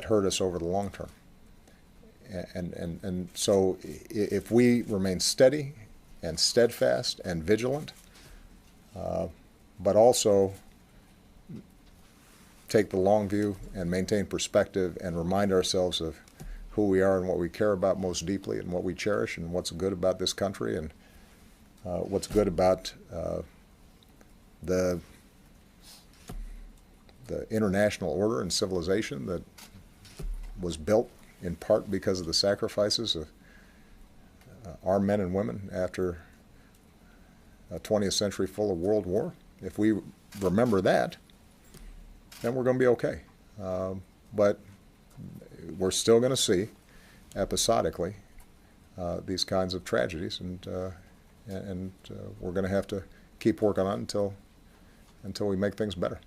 hurt us over the long term. And so if we remain steady and steadfast and vigilant, but also take the long view and maintain perspective and remind ourselves of who we are and what we care about most deeply and what we cherish and what's good about this country and what's good about the international order and civilization that was built in part because of the sacrifices of our men and women after a 20th century full of world war. If we remember that, then we're going to be okay. But we're still going to see episodically these kinds of tragedies, and we're going to have to keep working on it until we make things better.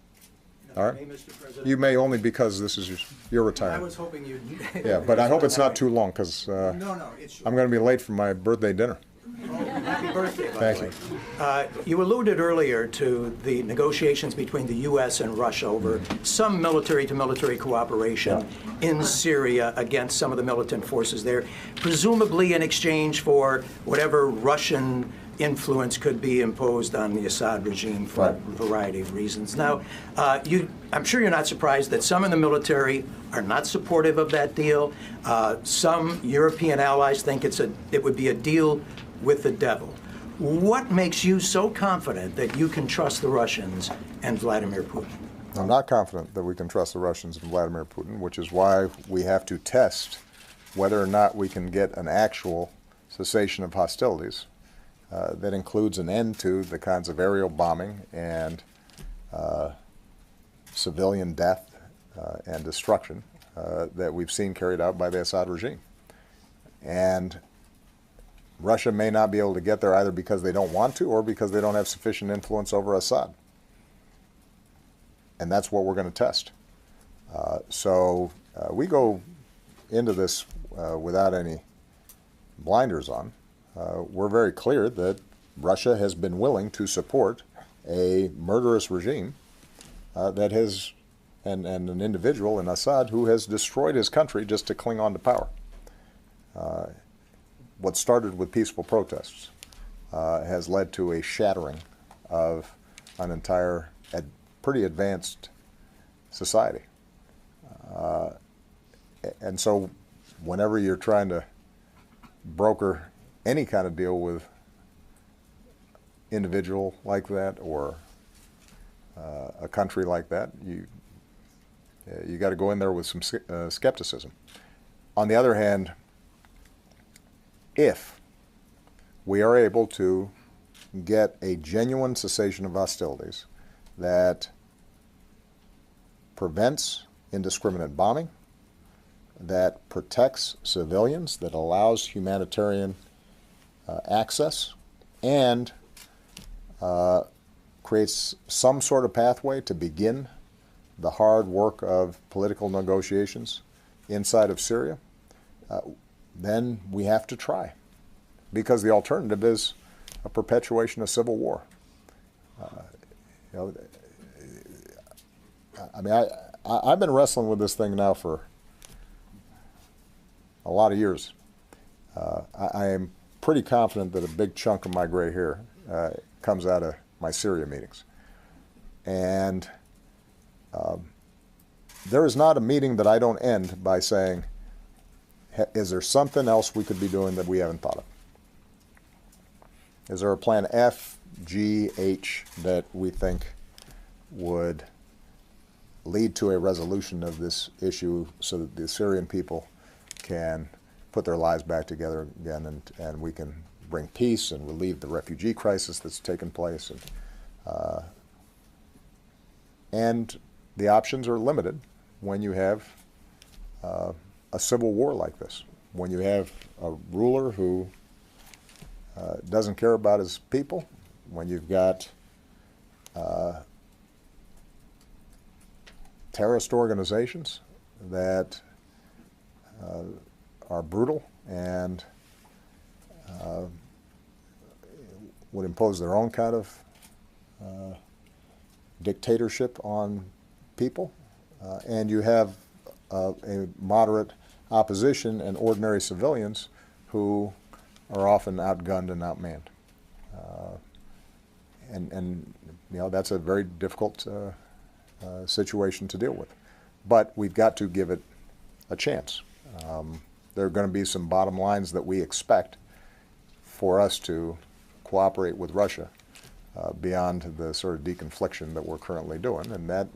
All right? Mr. President, You may only because this is your I retirement. was hoping you'd. Yeah, but I hope it's not too long because No, it's. I'm going to be late for my birthday dinner. Happy birthday, by Thank the way. You alluded earlier to the negotiations between the U.S. and Russia over some military-to-military cooperation in Syria against some of the militant forces there, presumably in exchange for whatever Russian influence could be imposed on the Assad regime for a variety of reasons. Now, I'm sure you're not surprised that some in the military are not supportive of that deal. Some European allies think it would be a deal with the devil. What makes you so confident that you can trust the Russians and Vladimir Putin? I'm not confident that we can trust the Russians and Vladimir Putin, which is why we have to test whether or not we can get an actual cessation of hostilities that includes an end to the kinds of aerial bombing and civilian death and destruction that we've seen carried out by the Assad regime. And Russia may not be able to get there either because they don't want to or because they don't have sufficient influence over Assad. and that's what we're going to test. So we go into this without any blinders on. We're very clear that Russia has been willing to support a murderous regime that has, and an individual in Assad who has destroyed his country just to cling on to power. What started with peaceful protests has led to a shattering of an entire, pretty advanced society. And so whenever you're trying to broker any kind of deal with individual like that or a country like that, you got to go in there with some skepticism. On the other hand, if we are able to get a genuine cessation of hostilities that prevents indiscriminate bombing, that protects civilians, that allows humanitarian access, and creates some sort of pathway to begin the hard work of political negotiations inside of Syria, then we have to try, because the alternative is a perpetuation of civil war. I mean, I've been wrestling with this thing now for a lot of years. I am pretty confident that a big chunk of my gray hair comes out of my Syria meetings. And there is not a meeting that I don't end by saying, is there something else we could be doing that we haven't thought of? Is there a plan F, G, H that we think would lead to a resolution of this issue so that the Syrian people can put their lives back together again, and we can bring peace and relieve the refugee crisis that's taken place? And the options are limited when you have a civil war like this, when you have a ruler who doesn't care about his people, when you've got terrorist organizations that are brutal and would impose their own kind of dictatorship on people, and you have a moderate opposition and ordinary civilians who are often outgunned and outmanned. And you know, that's a very difficult situation to deal with. But we've got to give it a chance. There are going to be some bottom lines that we expect for us to cooperate with Russia beyond the sort of deconfliction that we're currently doing, and that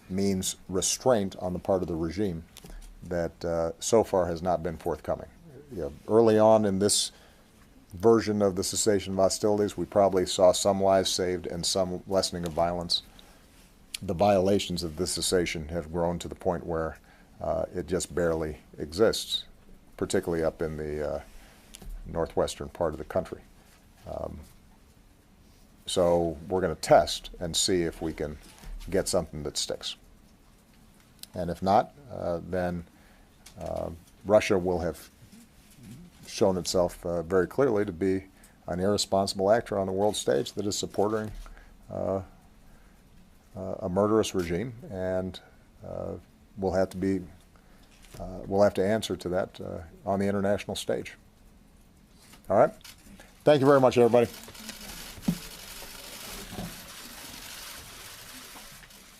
means restraint on the part of the regime that so far has not been forthcoming. You know, early on in this version of the cessation of hostilities, we probably saw some lives saved and some lessening of violence. The violations of this cessation have grown to the point where it just barely exists, particularly up in the northwestern part of the country. So we're going to test and see if we can get something that sticks. And if not, then Russia will have shown itself very clearly to be an irresponsible actor on the world stage that is supporting a murderous regime, and we'll have to answer to that on the international stage. All right. Thank you very much, everybody.